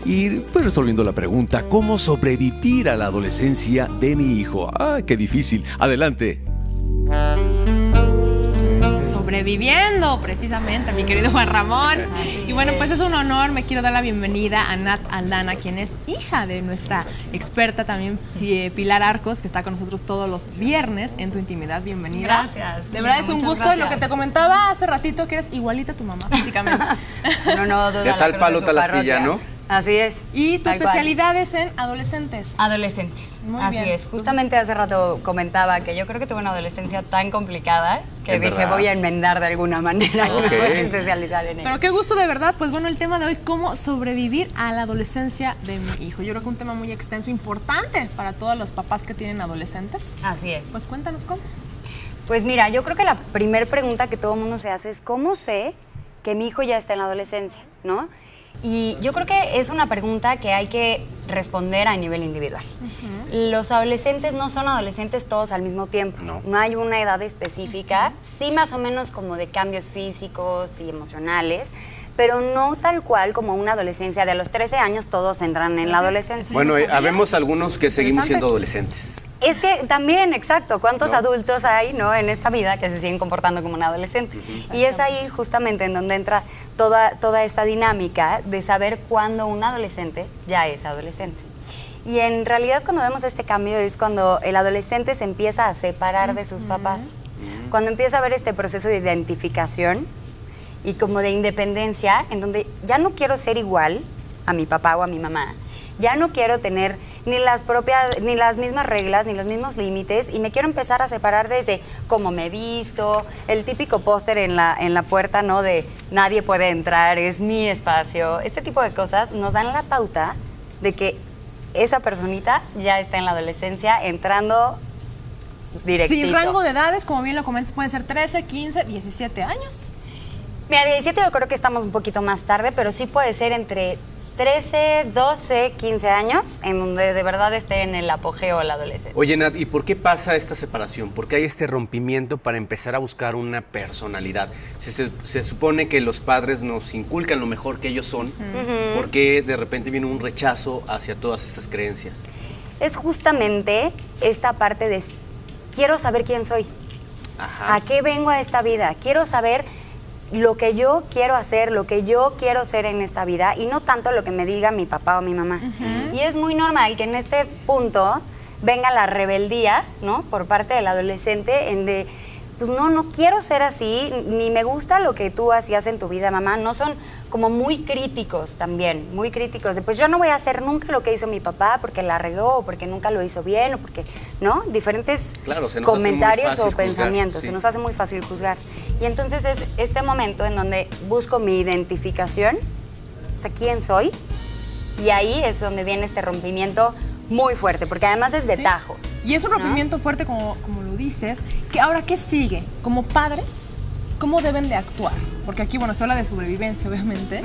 y pues resolviendo la pregunta, ¿cómo sobrevivir a la adolescencia de mi hijo? ¡Ah, qué difícil! Adelante. Sobreviviendo, precisamente, mi querido Juan Ramón. Y bueno, pues es un honor, me quiero dar la bienvenida a Nat Aldana, quien es hija de nuestra experta también, Pilar Arcos, que está con nosotros todos los viernes en Tu Intimidad. Bienvenida. Gracias. De verdad es un gusto, lo que te comentaba hace ratito, que eres igualita a tu mamá, básicamente. No, de tal palo, tal astilla, ¿no? Así es. Y tu especialidad es en adolescentes. Adolescentes. Muy Así bien. es. Justamente hace rato comentaba que yo creo que tuve una adolescencia tan complicada que ¿Es dije verdad? voy a enmendar de alguna manera y me voy a especializar en ello. Pero qué gusto de verdad. Pues bueno, el tema de hoy, cómo sobrevivir a la adolescencia de mi hijo. Yo creo que un tema muy extenso, importante para todos los papás que tienen adolescentes. Así es. Pues cuéntanos cómo. Pues mira, yo creo que la primera pregunta que todo el mundo se hace es ¿cómo sé que mi hijo ya está en la adolescencia? ¿No? Y yo creo que es una pregunta que hay que responder a nivel individual. Los adolescentes no son adolescentes todos al mismo tiempo. No hay una edad específica, sí más o menos como de cambios físicos y emocionales, pero no tal cual como una adolescencia. De los 13 años todos entran en la adolescencia. Bueno, habemos algunos que seguimos siendo adolescentes. Es que también, exacto, ¿cuántos adultos hay, no, en esta vida que se siguen comportando como un adolescente? Y es ahí justamente en donde entra toda esa dinámica de saber cuándo un adolescente ya es adolescente. Y en realidad cuando vemos este cambio es cuando el adolescente se empieza a separar de sus papás, cuando empieza a haber este proceso de identificación y como de independencia, en donde ya no quiero ser igual a mi papá o a mi mamá, ya no quiero tener ni las mismas reglas, ni los mismos límites, y me quiero empezar a separar desde cómo me he visto, el típico póster en la puerta, ¿no? De nadie puede entrar, es mi espacio. Este tipo de cosas nos dan la pauta de que esa personita ya está en la adolescencia, entrando directito. Sin rango de edades, como bien lo comentas, pueden ser 13, 15, 17 años. Mira, 17 yo creo que estamos un poquito más tarde, pero sí puede ser entre 13, 12, 15 años, en donde de verdad esté en el apogeo la adolescencia. Oye, Nat, ¿y por qué pasa esta separación? ¿Por qué hay este rompimiento para empezar a buscar una personalidad? Se supone que los padres nos inculcan lo mejor que ellos son. ¿Por qué de repente viene un rechazo hacia todas estas creencias? Es justamente esta parte de quiero saber quién soy. Ajá. ¿A qué vengo a esta vida? Quiero saber lo que yo quiero hacer, lo que yo quiero ser en esta vida y no tanto lo que me diga mi papá o mi mamá. Y es muy normal que en este punto venga la rebeldía, ¿no? Por parte del adolescente en de, pues no quiero ser así, ni me gusta lo que tú hacías en tu vida, mamá. No son como muy críticos también, muy críticos de, pues yo no voy a hacer nunca lo que hizo mi papá porque la regó o porque nunca lo hizo bien o porque, ¿no? Diferentes comentarios o pensamientos, se nos hace muy fácil juzgar. Y entonces es este momento en donde busco mi identificación, o sea, quién soy, y ahí es donde viene este rompimiento muy fuerte, porque además es de tajo. Y es un rompimiento fuerte, como lo dices. Ahora, ¿qué sigue? Como padres, ¿cómo deben de actuar? Porque aquí, bueno, se habla de sobrevivencia, obviamente,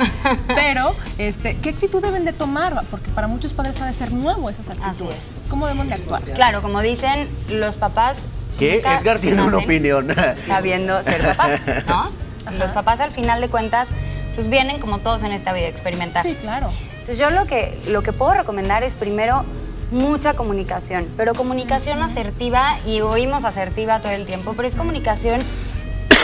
pero ¿qué actitud deben de tomar? Porque para muchos padres ha de ser nuevo esas actitudes. Así es. ¿Cómo deben de actuar? Claro, como dicen los papás, ¿qué? Edgar tiene una opinión. Sabiendo ser papás, ¿no? Los papás, al final de cuentas, pues vienen como todos en esta vida a experimentar. Sí, claro. Entonces yo lo que puedo recomendar es primero mucha comunicación, pero comunicación asertiva, y oímos asertiva todo el tiempo, pero es comunicación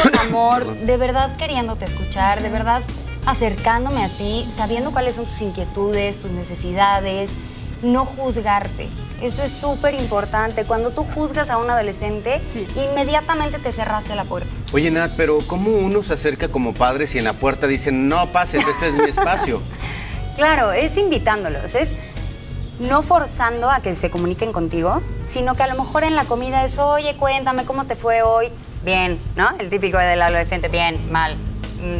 con amor, de verdad queriéndote escuchar, de verdad acercándome a ti, sabiendo cuáles son tus inquietudes, tus necesidades, no juzgarte. Eso es súper importante. Cuando tú juzgas a un adolescente, inmediatamente te cerraste la puerta. Oye, Nat, pero ¿cómo uno se acerca como padre si en la puerta dicen, no pases, este es mi espacio? Claro, es invitándolos, es no forzando a que se comuniquen contigo, sino que a lo mejor en la comida es, oye, cuéntame cómo te fue hoy. Bien, ¿no? El típico del adolescente, bien, mal,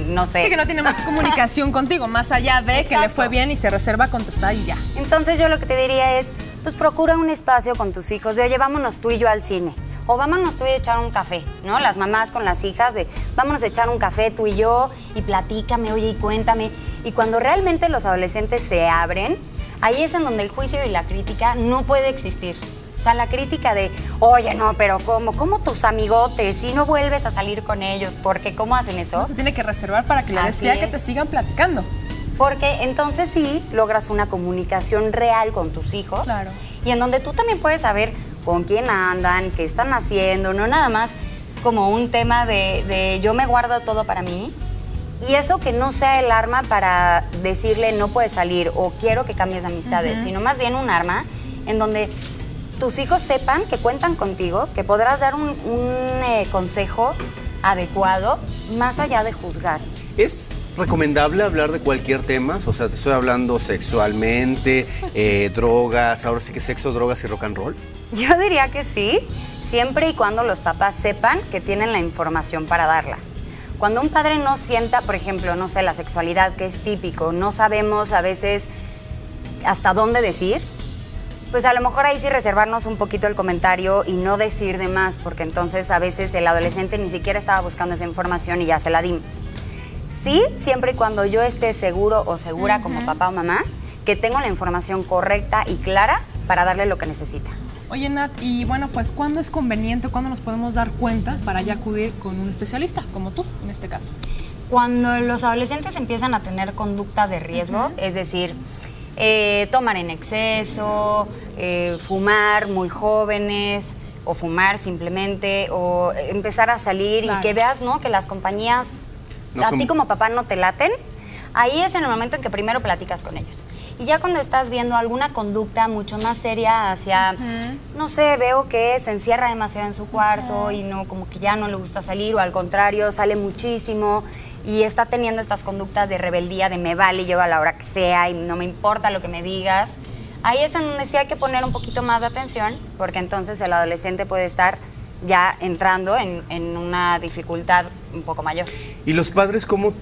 no sé. Sí, que no tiene más comunicación contigo, más allá de que le fue bien y se reserva a contestar y ya. Entonces yo lo que te diría es, pues procura un espacio con tus hijos de, oye, vámonos tú y yo al cine. O vámonos tú y echar un café, ¿no? Las mamás con las hijas de, vámonos a echar un café tú y yo y platícame, oye, y cuéntame. Y cuando realmente los adolescentes se abren, ahí es en donde el juicio y la crítica no puede existir. O sea, la crítica de, oye, no, pero ¿cómo tus amigotes? Si no vuelves a salir con ellos, ¿por qué? ¿Cómo hacen eso? No se tiene que reservar para que le des pie a que te sigan platicando. Porque entonces sí logras una comunicación real con tus hijos. Claro. Y en donde tú también puedes saber con quién andan, qué están haciendo, no nada más como un tema de yo me guardo todo para mí. Y eso que no sea el arma para decirle no puedes salir o quiero que cambies amistades, sino más bien un arma en donde tus hijos sepan que cuentan contigo, que podrás dar un consejo adecuado más allá de juzgar. ¿Es recomendable hablar de cualquier tema? O sea, te estoy hablando sexualmente, drogas, ahora sí que sexo, drogas y rock and roll. Yo diría que sí, siempre y cuando los papás sepan que tienen la información para darla. Cuando un padre no sienta, por ejemplo, no sé, la sexualidad, que es típico, no sabemos a veces hasta dónde decir, pues a lo mejor ahí sí reservarnos un poquito el comentario y no decir de más, porque entonces a veces el adolescente ni siquiera estaba buscando esa información y ya se la dimos. Sí, siempre y cuando yo esté seguro o segura como papá o mamá, que tengo la información correcta y clara para darle lo que necesita. Oye, Nat, y bueno, pues, ¿cuándo es conveniente, cuándo nos podemos dar cuenta para ya acudir con un especialista, como tú, en este caso? Cuando los adolescentes empiezan a tener conductas de riesgo, es decir, tomar en exceso, fumar muy jóvenes, o fumar simplemente, o empezar a salir y que veas, ¿no?, que las compañías a ti como papá no te laten, ahí es en el momento en que primero platicas con ellos. Y ya cuando estás viendo alguna conducta mucho más seria hacia, no sé, veo que se encierra demasiado en su cuarto y no, como que ya no le gusta salir, o al contrario, sale muchísimo y está teniendo estas conductas de rebeldía, de me vale, yo a la hora que sea y no me importa lo que me digas, ahí es en donde sí hay que poner un poquito más de atención, porque entonces el adolescente puede estar ya entrando en una dificultad un poco mayor. ¿Y los padres cómo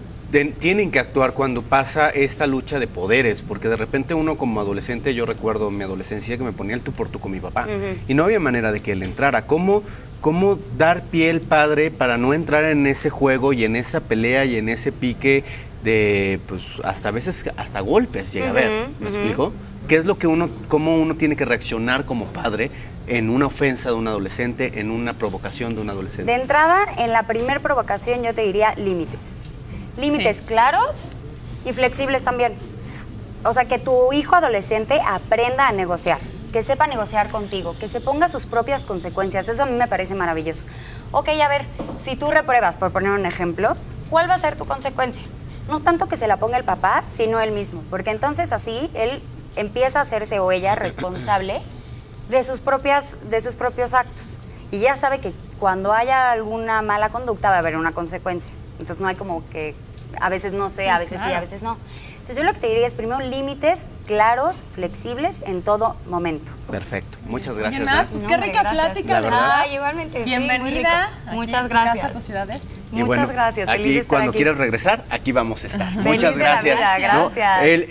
tienen que actuar cuando pasa esta lucha de poderes? Porque de repente uno como adolescente, yo recuerdo mi adolescencia que me ponía el tú por tú con mi papá y no había manera de que él entrara. ¿Cómo dar pie al padre para no entrar en ese juego y en esa pelea y en ese pique de, pues, hasta a veces hasta golpes llega a haber? ¿Me explico? ¿Qué es lo que cómo uno tiene que reaccionar como padre en una ofensa de un adolescente, en una provocación de un adolescente? De entrada, en la primer provocación yo te diría límites. Límites claros y flexibles también. O sea, que tu hijo adolescente aprenda a negociar, que sepa negociar contigo, que se ponga sus propias consecuencias. Eso a mí me parece maravilloso. Ok, a ver, si tú repruebas, por poner un ejemplo, ¿cuál va a ser tu consecuencia? No tanto que se la ponga el papá, sino él mismo, porque entonces así él empieza a hacerse o ella responsable de sus propios actos. Y ya sabe que cuando haya alguna mala conducta va a haber una consecuencia. Entonces no hay como que a veces no sé, a veces sí, a veces no. Entonces yo lo que te diría es primero límites claros, flexibles en todo momento. Perfecto. Muchas gracias. Oye, Nat, pues qué rica plática, ¿verdad? Ay, igualmente. Bienvenida. Sí, muchas gracias. A tus ciudades. Y Muchas gracias. Aquí cuando quieras regresar, aquí vamos a estar. Feliz Muchas de la gracias. vida, gracias. ¿No?